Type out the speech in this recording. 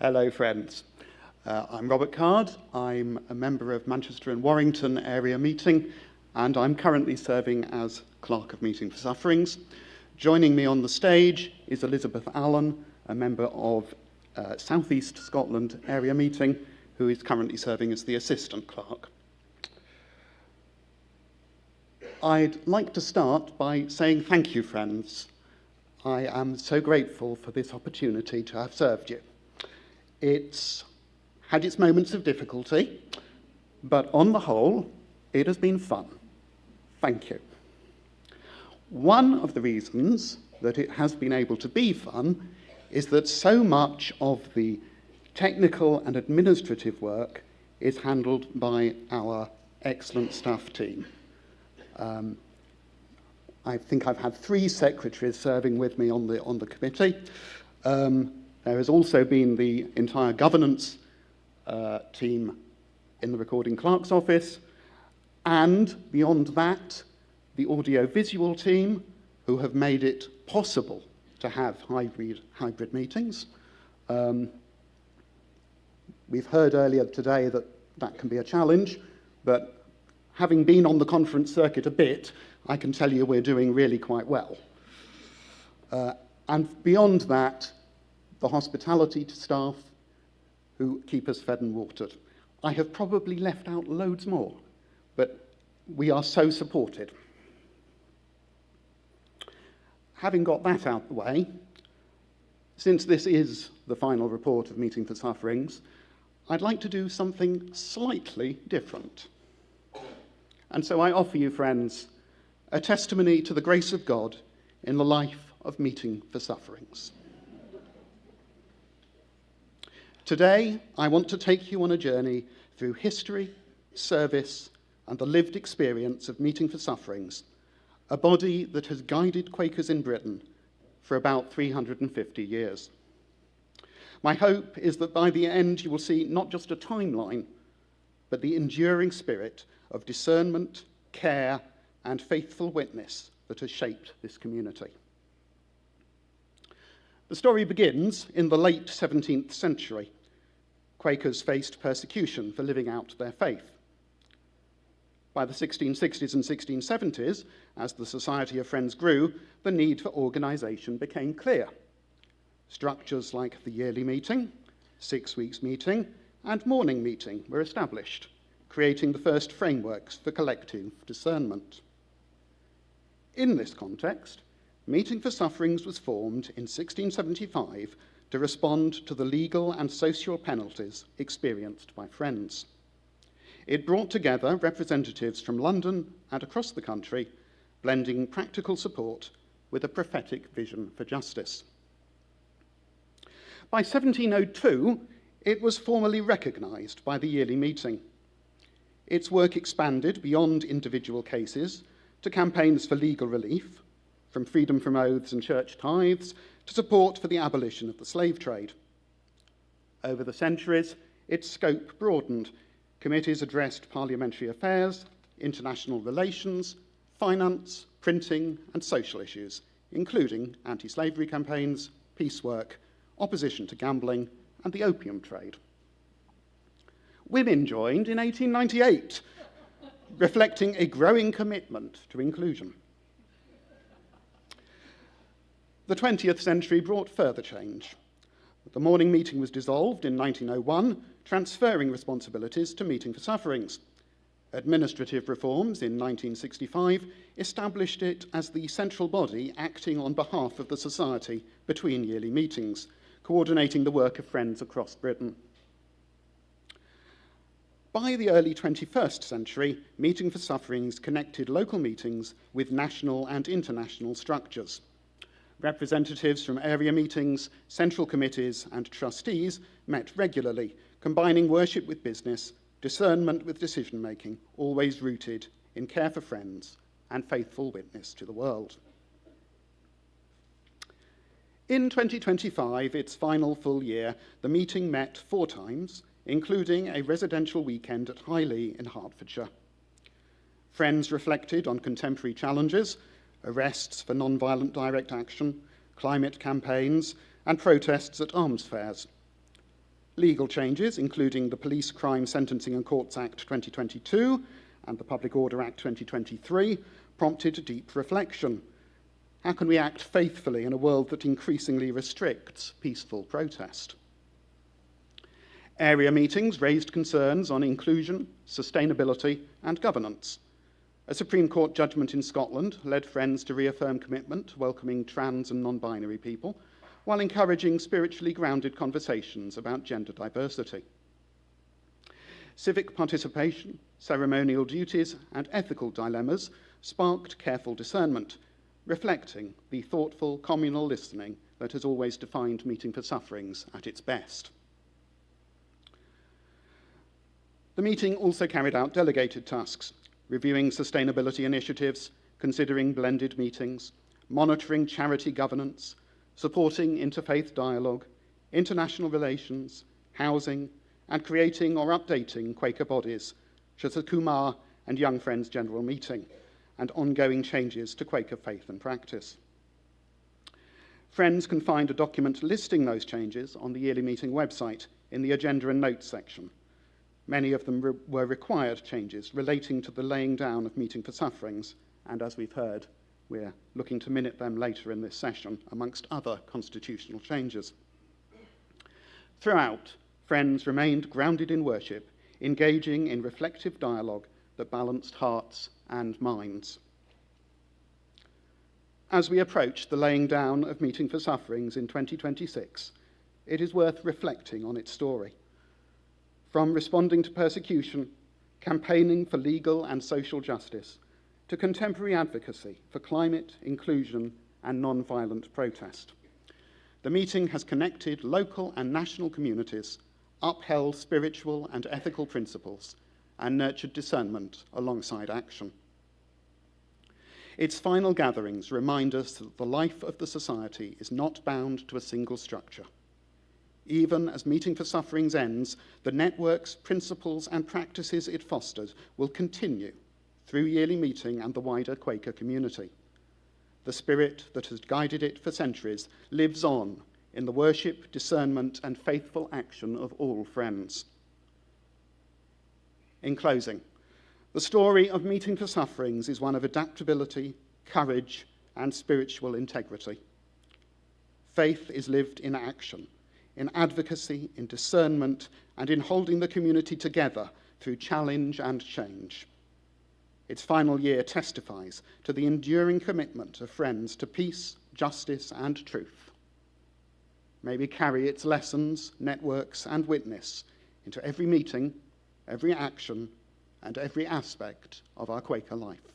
Hello, friends. I'm Robert Card. I'm a member of Manchester and Warrington Area Meeting, and I'm currently serving as Clerk of Meeting for Sufferings. Joining me on the stage is Elizabeth Allen, a member of South East Scotland Area Meeting, who is currently serving as the Assistant Clerk. I'd like to start by saying thank you, friends. I am so grateful for this opportunity to have served you. It's had its moments of difficulty, but on the whole, it has been fun. Thank you. One of the reasons that it has been able to be fun is that so much of the technical and administrative work is handled by our excellent staff team. I think I've had 3 secretaries serving with me on the committee. There has also been the entire governance team in the recording clerk's office, and beyond that, the audio-visual team, who have made it possible to have hybrid meetings. We've heard earlier today that can be a challenge, but having been on the conference circuit a bit, I can tell you we're doing really quite well. And beyond that, the hospitality staff who keep us fed and watered. I have probably left out loads more, but we are so supported. Having got that out the way, since this is the final report of Meeting for Sufferings, I'd like to do something slightly different. And so I offer you, friends, a testimony to the grace of God in the life of Meeting for Sufferings. Today, I want to take you on a journey through history, service, and the lived experience of Meeting for Sufferings, a body that has guided Quakers in Britain for about 350 years. My hope is that by the end you will see not just a timeline, but the enduring spirit of discernment, care, and faithful witness that has shaped this community. The story begins in the late 17th century. Quakers faced persecution for living out their faith. By the 1660s and 1670s, as the Society of Friends grew, the need for organisation became clear. Structures like the yearly meeting, 6 weeks meeting, and morning meeting were established, creating the first frameworks for collective discernment. In this context, Meeting for Sufferings was formed in 1675 to respond to the legal and social penalties experienced by Friends. It brought together representatives from London and across the country, blending practical support with a prophetic vision for justice. By 1702, it was formally recognised by the yearly meeting. Its work expanded beyond individual cases to campaigns for legal relief, from freedom from oaths and church tithes to support for the abolition of the slave trade. Over the centuries, its scope broadened. Committees addressed parliamentary affairs, international relations, finance, printing, and social issues, including anti-slavery campaigns, peace work, opposition to gambling, and the opium trade. Women joined in 1898, reflecting a growing commitment to inclusion. The 20th century brought further change. The morning meeting was dissolved in 1901, transferring responsibilities to Meeting for Sufferings. Administrative reforms in 1965 established it as the central body acting on behalf of the Society between yearly meetings, coordinating the work of Friends across Britain. By the early 21st century, Meeting for Sufferings connected local meetings with national and international structures. Representatives from area meetings, central committees, and trustees met regularly, combining worship with business, discernment with decision-making, always rooted in care for Friends and faithful witness to the world. In 2025, its final full year, the meeting met 4 times, including a residential weekend at Highley in Hertfordshire. Friends reflected on contemporary challenges, arrests for non-violent direct action, climate campaigns, and protests at arms fairs. Legal changes, including the Police Crime Sentencing and Courts Act 2022 and the Public Order Act 2023, prompted deep reflection. How can we act faithfully in a world that increasingly restricts peaceful protest? Area meetings raised concerns on inclusion, sustainability, and governance. A Supreme Court judgment in Scotland led Friends to reaffirm commitment to welcoming trans and non-binary people, while encouraging spiritually grounded conversations about gender diversity. Civic participation, ceremonial duties, and ethical dilemmas sparked careful discernment, reflecting the thoughtful communal listening that has always defined Meeting for Sufferings at its best. The meeting also carried out delegated tasks, reviewing sustainability initiatives, considering blended meetings, monitoring charity governance, supporting interfaith dialogue, international relations, housing, and creating or updating Quaker bodies, such as the Kumar and Young Friends General Meeting, and ongoing changes to Quaker faith and practice. Friends can find a document listing those changes on the yearly meeting website in the Agenda and Notes section. Many of them were required changes relating to the laying down of Meeting for Sufferings, and as we've heard, we're looking to minute them later in this session, amongst other constitutional changes. Throughout, Friends remained grounded in worship, engaging in reflective dialogue that balanced hearts and minds. As we approach the laying down of Meeting for Sufferings in 2026, it is worth reflecting on its story. From responding to persecution, campaigning for legal and social justice, to contemporary advocacy for climate, inclusion, and non-violent protest. The meeting has connected local and national communities, upheld spiritual and ethical principles, and nurtured discernment alongside action. Its final gatherings remind us that the life of the society is not bound to a single structure. Even as Meeting for Sufferings ends, the networks, principles, and practices it fostered will continue through yearly meeting and the wider Quaker community. The spirit that has guided it for centuries lives on in the worship, discernment, and faithful action of all Friends. In closing, the story of Meeting for Sufferings is one of adaptability, courage, and spiritual integrity. Faith is lived in action, in advocacy, in discernment, and in holding the community together through challenge and change. Its final year testifies to the enduring commitment of Friends to peace, justice, and truth. May we carry its lessons, networks, and witness into every meeting, every action, and every aspect of our Quaker life.